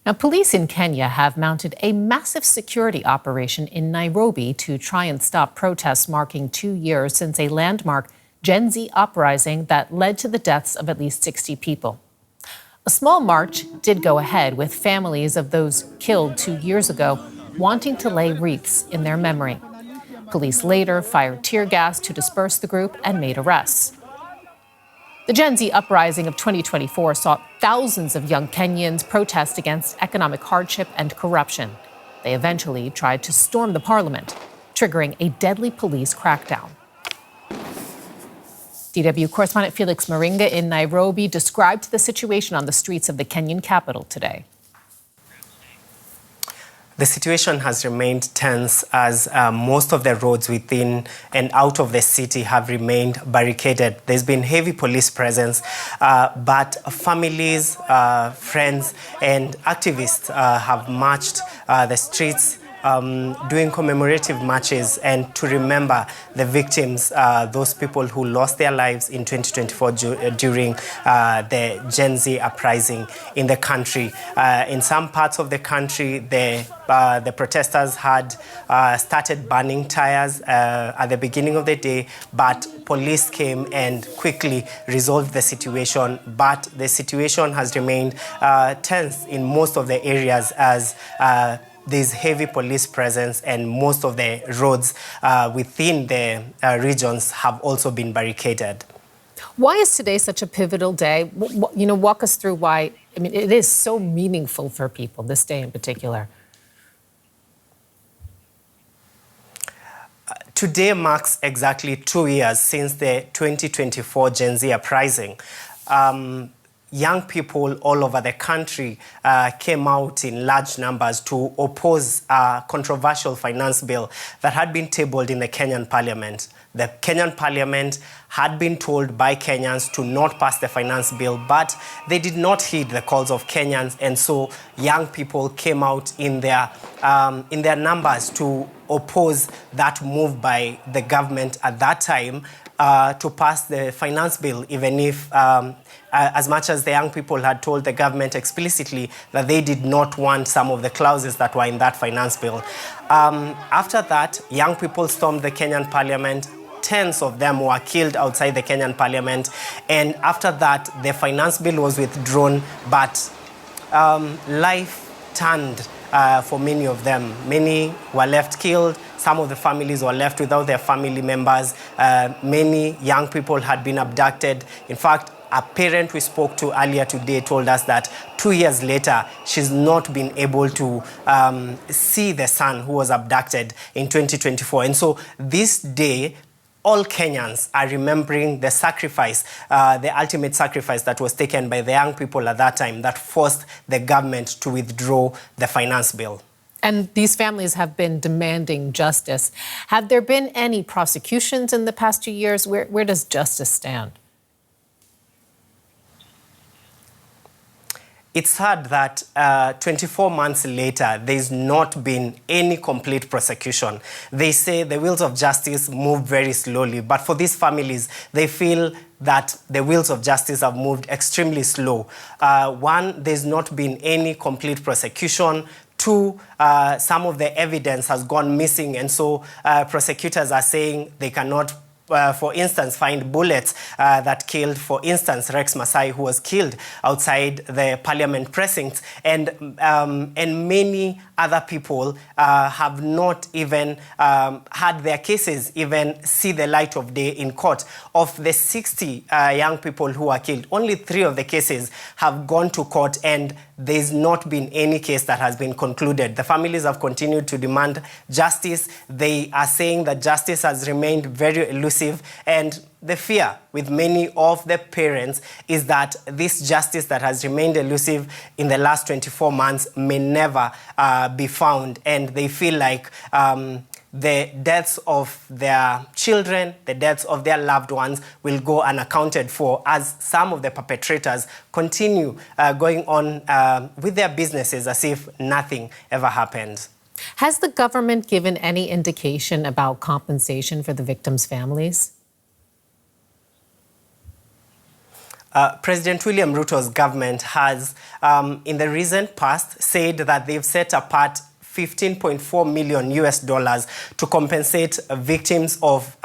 Now, police in Kenya have mounted a massive security operation in Nairobi to try and stop protests marking 2 years since a landmark Gen Z uprising that led to the deaths of at least 60 people. A small march did go ahead with families of those killed 2 years ago wanting to lay wreaths in their memory. Police later fired tear gas to disperse the group and made arrests. The Gen Z uprising of 2024 saw thousands of young Kenyans protest against economic hardship and corruption. They eventually tried to storm the parliament, triggering a deadly police crackdown. DW correspondent Felix Moringa in Nairobi described the situation on the streets of the Kenyan capital today. The situation has remained tense as most of the roads within and out of the city have remained barricaded. There's been heavy police presence, but families, friends, and activists have marched the streets doing commemorative marches and to remember the victims, those people who lost their lives in 2024 during the Gen Z uprising in the country. In some parts of the country, the protesters had started burning tires at the beginning of the day, but police came and quickly resolved the situation. But the situation has remained tense in most of the areas as there's heavy police presence, and most of the roads within the regions have also been barricaded. Why is today such a pivotal day? Walk us through why. I mean, it is so meaningful for people, this day in particular. Today marks exactly 2 years since the 2024 Gen Z uprising. Young people all over the country came out in large numbers to oppose a controversial finance bill that had been tabled in the Kenyan parliament. The Kenyan parliament had been told by Kenyans to not pass the finance bill, but they did not heed the calls of Kenyans, and so young people came out in their numbers to oppose that move by the government at that time to pass the finance bill, even if as much as the young people had told the government explicitly that they did not want some of the clauses that were in that finance bill. After that, young people stormed the Kenyan parliament. Tens of them were killed outside the Kenyan parliament. And after that, the finance bill was withdrawn, but life turned for many of them. Many were left killed. Some of the families were left without their family members. Many young people had been abducted. In fact, a parent we spoke to earlier today told us that 2 years later, she's not been able to see the son who was abducted in 2024. And so this day, all Kenyans are remembering the sacrifice, the ultimate sacrifice that was taken by the young people at that time that forced the government to withdraw the finance bill. And these families have been demanding justice. Have there been any prosecutions in the past 2 years? Where does justice stand? It's sad that 24 months later, there's not been any complete prosecution. They say the wheels of justice move very slowly, but for these families, they feel that the wheels of justice have moved extremely slow. One, there's not been any complete prosecution. Two, some of the evidence has gone missing, and so prosecutors are saying they cannot for instance, find bullets that killed, for instance, Rex Masai, who was killed outside the parliament precincts, and many other people have not even had their cases even see the light of day in court. Of the 60 young people who were killed, only 3 of the cases have gone to court, and there's not been any case that has been concluded. The families have continued to demand justice. They are saying that justice has remained very elusive, and the fear with many of the parents is that this justice that has remained elusive in the last 24 months may never be found, and they feel like the deaths of their children, the deaths of their loved ones will go unaccounted for as some of the perpetrators continue going on with their businesses as if nothing ever happened. Has the government given any indication about compensation for the victims' families? President William Ruto's government has, in the recent past, said that they've set apart $15.4 million to compensate victims of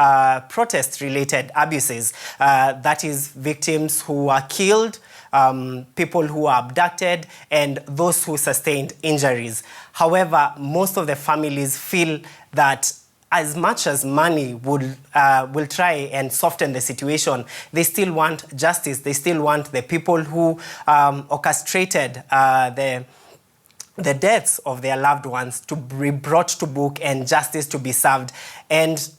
protest-related abuses. That is, victims who are killed, people who are abducted, and those who sustained injuries. However, most of the families feel that as much as money will try and soften the situation, they still want justice. They still want the people who orchestrated the deaths of their loved ones to be brought to book and justice to be served. And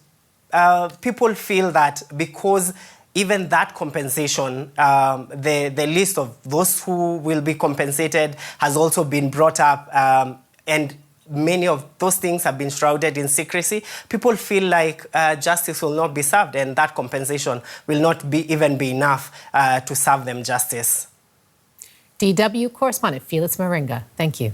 people feel that because even that compensation, the list of those who will be compensated has also been brought up, and many of those things have been shrouded in secrecy. People feel like justice will not be served, and that compensation will not even be enough to serve them justice. DW correspondent Felix Moringa, thank you.